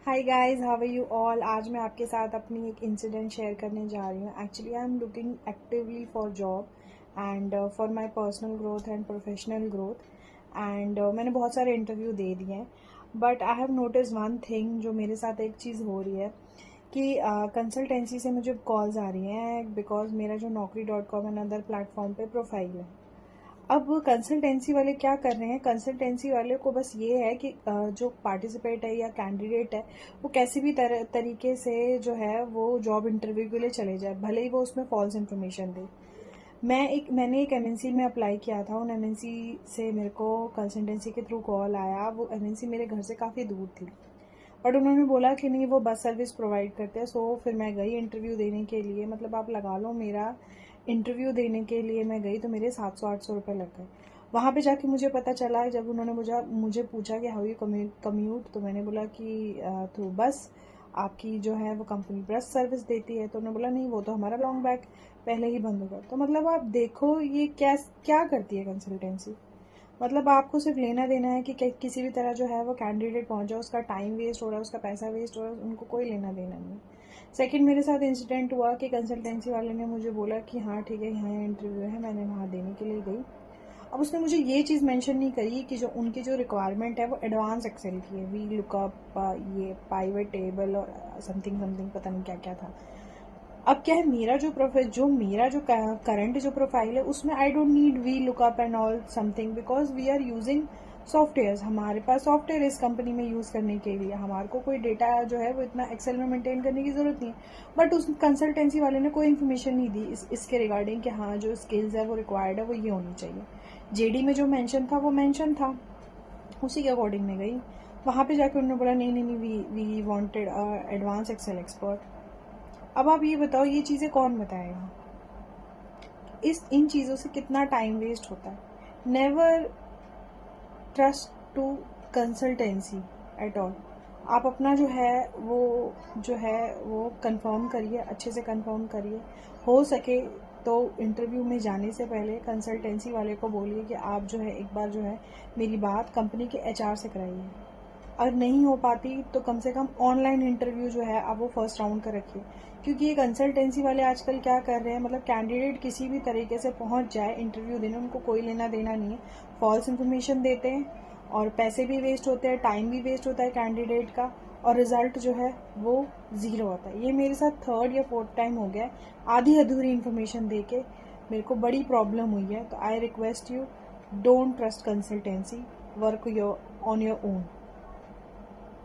Hi guys, how are you all. आज मैं आपके साथ अपनी एक इंसिडेंट शेयर करने जा रही हूँ। Actually I am looking actively for job and for my personal growth and professional growth and मैंने बहुत सारे इंटरव्यू दे दिए हैं। But I have notice one thing, जो मेरे साथ एक चीज़ हो रही है कि कंसल्टेंसी से मुझे कॉल्स आ रही हैं बिकॉज मेरा जो naukri.com एंड अदर प्लेटफॉर्म पे प्रोफाइल है। अब कंसल्टेंसी वाले क्या कर रहे हैं, कंसल्टेंसी वाले को बस ये है कि जो पार्टिसिपेट है या कैंडिडेट है वो कैसी भी तरीके से जो है वो जॉब इंटरव्यू के लिए चले जाए, भले ही वो उसमें फॉल्स इन्फॉर्मेशन दे। मैंने एक एमएनसी में अप्लाई किया था। उन एमएनसी से मेरे को कंसल्टेंसी के थ्रू कॉल आया। वो एमएनसी मेरे घर से काफ़ी दूर थी, बट उन्होंने बोला कि नहीं, वो बस सर्विस प्रोवाइड करते हैं। सो फिर मैं गई इंटरव्यू देने के लिए। मतलब आप लगा लो, मेरा इंटरव्यू देने के लिए मैं गई तो मेरे 700-800 रुपये लग गए। वहाँ पे जाके मुझे पता चला, जब उन्होंने मुझे पूछा कि हाउ यू कम्यूट, तो मैंने बोला कि थ्रू बस। आपकी जो है वो कंपनी बस सर्विस देती है। तो उन्होंने बोला नहीं, वो तो हमारा लॉन्ग बैक पहले ही बंद होगा। तो मतलब आप देखो ये क्या क्या करती है कंसल्टेंसी। मतलब आपको सिर्फ लेना देना है कि किसी भी तरह जो है वो कैंडिडेट पहुंच जाए, उसका टाइम वेस्ट हो रहा है, उसका पैसा वेस्ट हो रहा है, उनको कोई लेना देना नहीं। सेकंड, मेरे साथ इंसिडेंट हुआ कि कंसल्टेंसी वाले ने मुझे बोला कि हाँ ठीक है, यहाँ इंटरव्यू है। मैंने वहाँ देने के लिए गई। अब उसने मुझे ये चीज़ मेंशन नहीं करी कि जो उनकी जो रिक्वायरमेंट है वो एडवांस एक्सेल की है, वी लुकअप, ये पाइवट टेबल और समथिंग समथिंग, पता नहीं क्या क्या था। अब क्या है, मेरा जो करंट जो प्रोफाइल है उसमें I don't need VLOOKUP and all something, because we are using software. हमारे पास सॉफ्टवेयर इस कंपनी में यूज़ करने के लिए, हमारे को कोई डेटा जो है वो इतना एक्सेल में मेंटेन करने की ज़रूरत नहीं है। बट उस कंसल्टेंसी वाले ने कोई इन्फॉर्मेशन नहीं दी इसके रिगार्डिंग कि हाँ जो स्किल्स है वो रिक्वायर्ड है वो ये होनी चाहिए। जेडी में जो मेंशन था वो मेंशन था, उसी के अकॉर्डिंग मैं गई। वहाँ पे जाकर उन्होंने बोला नहीं नहीं नहीं, we wanted advance Excel expert. अब आप ये बताओ, ये चीज़ें कौन बताएगा। इन चीज़ों से कितना टाइम वेस्ट होता है। Never trust to consultancy at all. आप अपना जो है वो कंफर्म करिए, अच्छे से कंफर्म करिए। हो सके तो इंटरव्यू में जाने से पहले कंसल्टेंसी वाले को बोलिए कि आप जो है एक बार जो है मेरी बात कंपनी के एचआर से कराइए। अगर नहीं हो पाती तो कम से कम ऑनलाइन इंटरव्यू जो है आप वो फर्स्ट राउंड का रखिए। क्योंकि ये कंसल्टेंसी वाले आजकल क्या कर रहे हैं, मतलब कैंडिडेट किसी भी तरीके से पहुंच जाए इंटरव्यू देने, उनको कोई लेना देना नहीं है। फॉल्स इन्फॉर्मेशन देते हैं और पैसे भी वेस्ट होते हैं, टाइम भी वेस्ट होता है कैंडिडेट का, और रिजल्ट जो है वो ज़ीरो होता है। ये मेरे साथ थर्ड या फोर्थ टाइम हो गया है। आधी अधूरी इन्फॉर्मेशन दे के मेरे को बड़ी प्रॉब्लम हुई है। तो I request you, don't trust consultancy, work on your own.